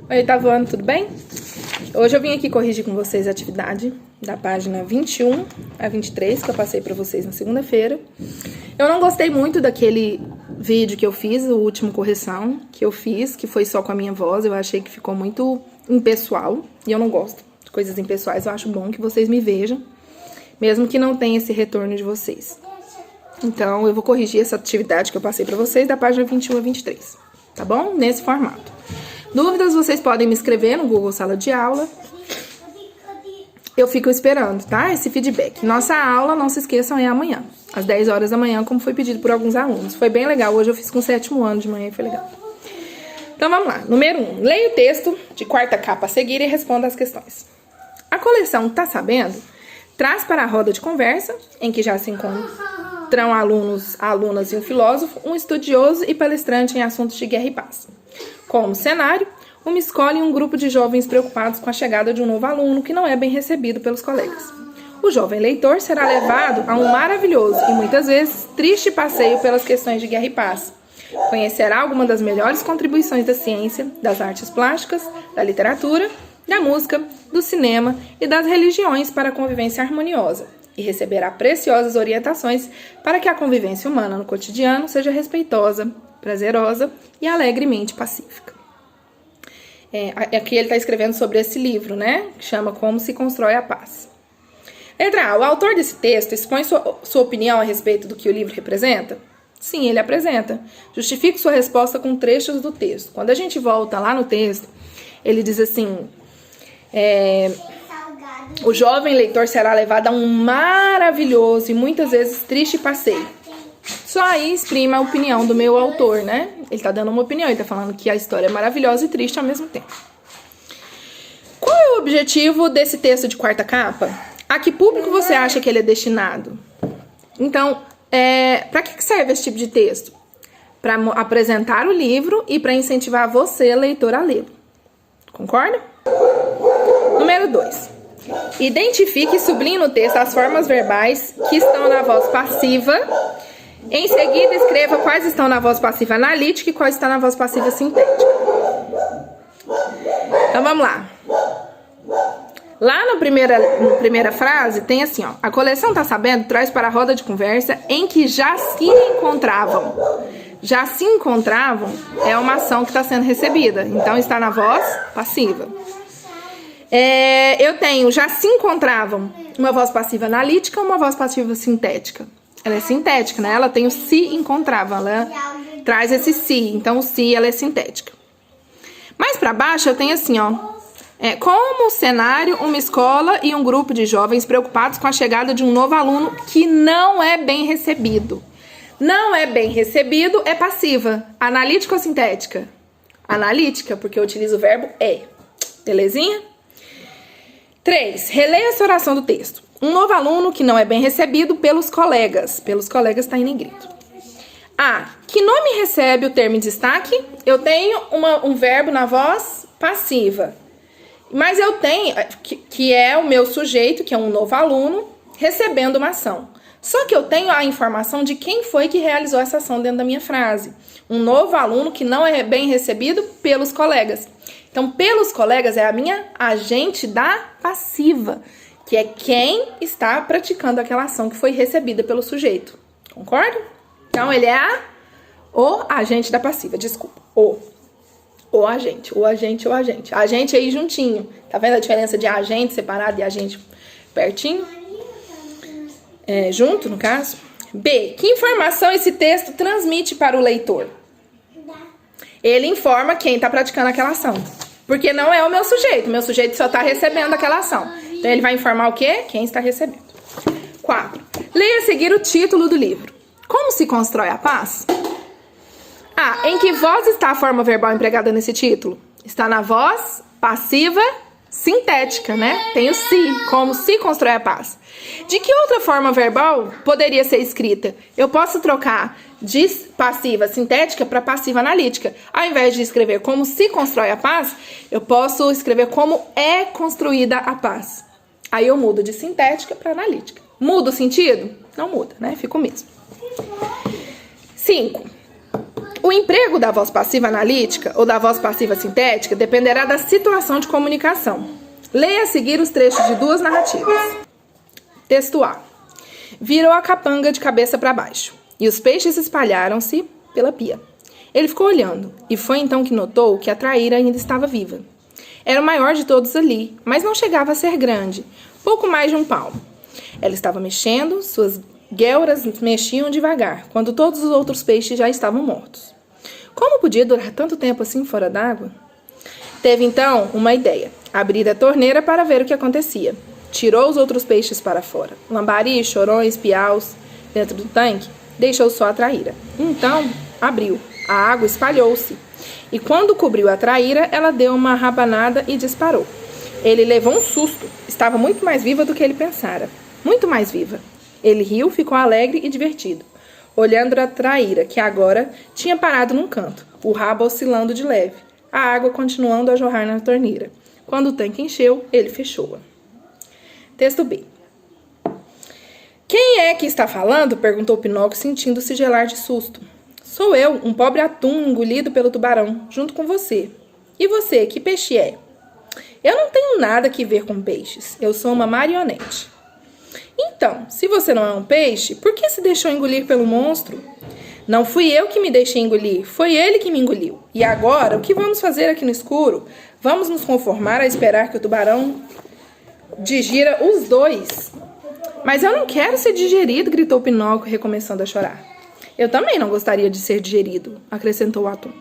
Oi, tá voando, tudo bem? Hoje eu vim aqui corrigir com vocês a atividade da página 21 a 23, que eu passei pra vocês na segunda-feira. Eu não gostei muito daquele vídeo que eu fiz, o último correção que eu fiz, que foi só com a minha voz. Eu achei que ficou muito impessoal, e eu não gosto de coisas impessoais. Eu acho bom que vocês me vejam, mesmo que não tenha esse retorno de vocês. Então, eu vou corrigir essa atividade que eu passei pra vocês da página 21 a 23, tá bom? Nesse formato. Dúvidas, vocês podem me escrever no Google Sala de Aula. Eu fico esperando, tá? Esse feedback. Nossa aula, não se esqueçam, é amanhã, às 10 horas da manhã, como foi pedido por alguns alunos. Foi bem legal. Hoje eu fiz com o 7º ano de manhã e foi legal. Então, vamos lá. Número 1. Leia o texto de quarta capa a seguir e responda as questões. A coleção Tá Sabendo? Traz para a roda de conversa, em que já se encontram alunos, alunas e um filósofo, um estudioso e palestrante em assuntos de guerra e paz. Como cenário, uma escola e um grupo de jovens preocupados com a chegada de um novo aluno que não é bem recebido pelos colegas. O jovem leitor será levado a um maravilhoso e muitas vezes triste passeio pelas questões de guerra e paz. Conhecerá alguma das melhores contribuições da ciência, das artes plásticas, da literatura, da música, do cinema e das religiões para a convivência harmoniosa e receberá preciosas orientações para que a convivência humana no cotidiano seja respeitosa, prazerosa e alegremente pacífica. Aqui ele está escrevendo sobre esse livro, né? Que chama Como se Constrói a Paz. Letra A. O autor desse texto expõe sua opinião a respeito do que o livro representa? Sim, ele apresenta. Justifique sua resposta com trechos do texto. Quando a gente volta lá no texto, ele diz assim: o jovem leitor será levado a um maravilhoso e muitas vezes triste passeio. Só aí exprime a opinião do meu autor, né? Ele tá dando uma opinião, ele tá falando que a história é maravilhosa e triste ao mesmo tempo. Qual é o objetivo desse texto de quarta capa? A que público você acha que ele é destinado? Então, para que serve esse tipo de texto? Para apresentar o livro e para incentivar você, leitor, a lê-lo. Concorda? Número 2. Identifique e sublinhe no texto as formas verbais que estão na voz passiva. Em seguida, escreva quais estão na voz passiva analítica e quais estão na voz passiva sintética. Então, vamos lá. Lá na primeira frase, tem assim, ó. A coleção Tá Sabendo? Traz para a roda de conversa em que já se encontravam. Já se encontravam é uma ação que está sendo recebida. Então, está na voz passiva. Eu tenho já se encontravam uma voz passiva analítica ou uma voz passiva sintética? Ela é sintética, né? Ela tem o se encontravam, ela traz esse se, então o se ela é sintética. Mais pra baixo eu tenho assim, ó. Como cenário, uma escola e um grupo de jovens preocupados com a chegada de um novo aluno que não é bem recebido. Não é bem recebido é passiva. Analítica ou sintética? Analítica, porque eu utilizo o verbo é. Belezinha? 3. Releia essa oração do texto. Um novo aluno que não é bem recebido pelos colegas. Pelos colegas está em negrito. A. Que nome recebe o termo em destaque? Eu tenho um verbo na voz passiva. Mas eu tenho, que é o meu sujeito, que é um novo aluno, recebendo uma ação. Só que eu tenho a informação de quem foi que realizou essa ação dentro da minha frase. Um novo aluno que não é bem recebido pelos colegas. Então, pelos colegas é a minha agente da passiva, que é quem está praticando aquela ação que foi recebida pelo sujeito. Concorda? Então, ele é o agente da passiva, desculpa. O agente. Agente aí juntinho. Tá vendo a diferença de agente separado e agente pertinho? Junto, no caso. B. Que informação esse texto transmite para o leitor? Ele informa quem está praticando aquela ação. Porque não é o meu sujeito só está recebendo aquela ação. Então, ele vai informar o quê? Quem está recebendo. 4. Leia a seguir o título do livro. Como se constrói a paz? A. Em que voz está a forma verbal empregada nesse título? Está na voz passiva sintética, né? Tem o se, como se constrói a paz. De que outra forma verbal poderia ser escrita? Eu posso trocar de passiva sintética para passiva analítica. Ao invés de escrever como se constrói a paz, eu posso escrever como é construída a paz. Aí eu mudo de sintética para analítica. Muda o sentido? Não muda, né? Fica o mesmo. 5. O emprego da voz passiva analítica ou da voz passiva sintética dependerá da situação de comunicação. Leia a seguir os trechos de duas narrativas. Texto A. Virou a capanga de cabeça para baixo, e os peixes espalharam-se pela pia. Ele ficou olhando, e foi então que notou que a traíra ainda estava viva. Era o maior de todos ali, mas não chegava a ser grande, pouco mais de um palmo. Ela estava mexendo, suas guelras mexiam devagar, quando todos os outros peixes já estavam mortos. Como podia durar tanto tempo assim fora d'água? Teve então uma ideia: abrir a torneira para ver o que acontecia. Tirou os outros peixes para fora. Lambari, chorões, piaus, dentro do tanque, deixou só a traíra. Então, abriu. A água espalhou-se. E quando cobriu a traíra, ela deu uma rabanada e disparou. Ele levou um susto. Estava muito mais viva do que ele pensara. Muito mais viva. Ele riu, ficou alegre e divertido, olhando a traíra, que agora tinha parado num canto, o rabo oscilando de leve, a água continuando a jorrar na torneira. Quando o tanque encheu, ele fechou-a. Texto B. Quem é que está falando? Perguntou Pinóquio, sentindo-se gelar de susto. Sou eu, um pobre atum engolido pelo tubarão, junto com você. E você, que peixe é? Eu não tenho nada que ver com peixes. Eu sou uma marionete. Então, se você não é um peixe, por que se deixou engolir pelo monstro? Não fui eu que me deixei engolir, foi ele que me engoliu. E agora, o que vamos fazer aqui no escuro? Vamos nos conformar a esperar que o tubarão digira os dois? Mas eu não quero ser digerido, gritou Pinóquio, recomeçando a chorar. Eu também não gostaria de ser digerido, acrescentou o atum.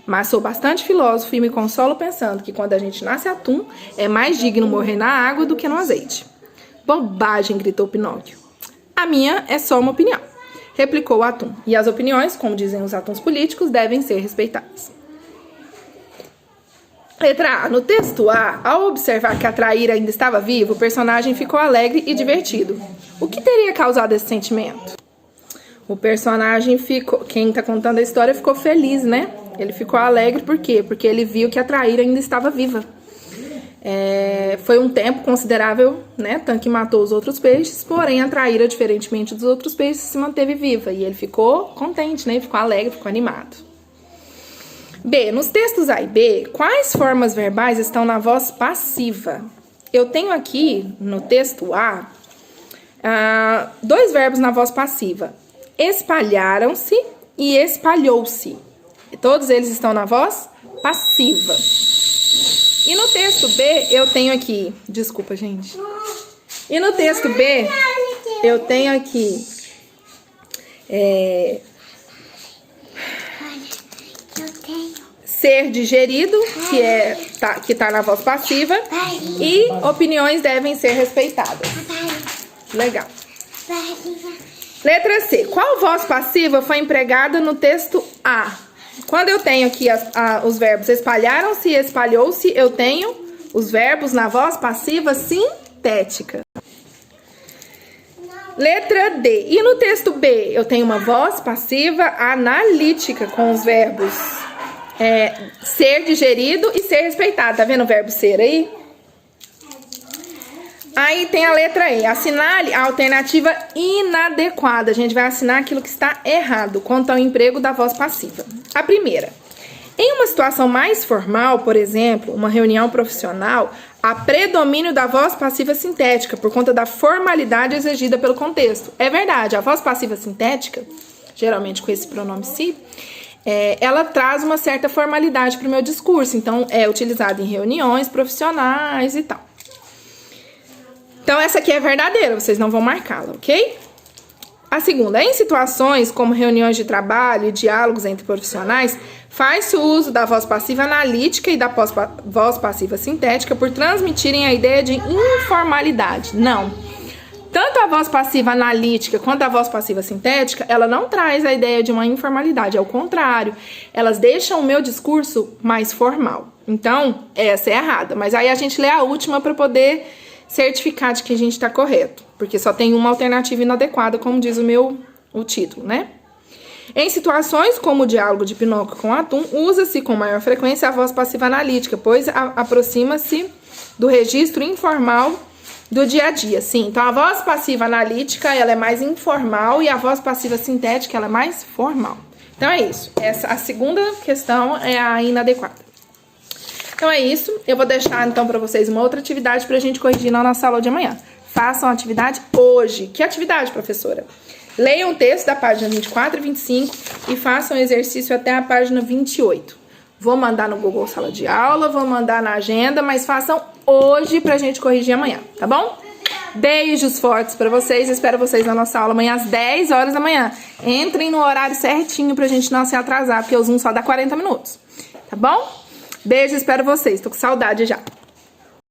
Mas sou bastante filósofo e me consolo pensando que quando a gente nasce atum, é mais digno morrer na água do que no azeite. Bobagem, gritou Pinóquio. A minha é só uma opinião, replicou o atum. E as opiniões, como dizem os atuns políticos, devem ser respeitadas. Letra A. No texto A, ao observar que a traíra ainda estava viva, o personagem ficou alegre e divertido. O que teria causado esse sentimento? O personagem ficou... Quem está contando a história ficou feliz, né? Ele ficou alegre por quê? Porque ele viu que a traíra ainda estava viva. Foi um tempo considerável, né? Tanque matou os outros peixes, porém a traíra, diferentemente dos outros peixes, se manteve viva. E ele ficou contente, né? Ele ficou alegre, ficou animado. B. Nos textos A e B, quais formas verbais estão na voz passiva? Eu tenho aqui, no texto A, dois verbos na voz passiva. Espalharam-se e espalhou-se. Todos eles estão na voz passiva. E no texto B, eu tenho aqui... Desculpa, gente. E no texto B, eu tenho aqui... ser digerido, que tá na voz passiva. E opiniões devem ser respeitadas. Legal. Letra C. Qual voz passiva foi empregada no texto A? Quando eu tenho aqui os verbos espalharam-se e espalhou-se, eu tenho os verbos na voz passiva sintética. Letra D. E no texto B, eu tenho uma voz passiva analítica com os verbos ser digerido e ser respeitado. Tá vendo o verbo ser aí? Aí tem a letra E. Assinale a alternativa inadequada. A gente vai assinar aquilo que está errado quanto ao emprego da voz passiva. A primeira. Em uma situação mais formal, por exemplo, uma reunião profissional, há predomínio da voz passiva sintética por conta da formalidade exigida pelo contexto. É verdade, a voz passiva sintética, geralmente com esse pronome se, ela traz uma certa formalidade para o meu discurso. Então, é utilizada em reuniões profissionais e tal. Então, essa aqui é verdadeira, vocês não vão marcá-la, ok? A segunda, em situações como reuniões de trabalho e diálogos entre profissionais, faz-se o uso da voz passiva analítica e da voz passiva sintética por transmitirem a ideia de informalidade. Não. Tanto a voz passiva analítica quanto a voz passiva sintética, ela não traz a ideia de uma informalidade, ao contrário, elas deixam o meu discurso mais formal. Então, essa é errada, mas aí a gente lê a última para poder certificar de que a gente está correto, porque só tem uma alternativa inadequada, como diz o título, né? Em situações como o diálogo de Pinóquio com o atum, usa-se com maior frequência a voz passiva analítica, pois aproxima-se do registro informal do dia a dia. Sim, então a voz passiva analítica ela é mais informal e a voz passiva sintética ela é mais formal. Então é isso. A segunda questão é a inadequada. Então é isso. Eu vou deixar então pra vocês uma outra atividade pra gente corrigir na nossa aula de amanhã. Façam a atividade hoje. Que atividade, professora? Leiam o texto da página 24 e 25 e façam o exercício até a página 28. Vou mandar no Google Sala de Aula, vou mandar na agenda, mas façam hoje pra gente corrigir amanhã, tá bom? Beijos fortes pra vocês, espero vocês na nossa aula amanhã às 10 horas da manhã. Entrem no horário certinho pra gente não se atrasar, porque o Zoom só dá 40 minutos, tá bom? Beijo, espero vocês, tô com saudade já.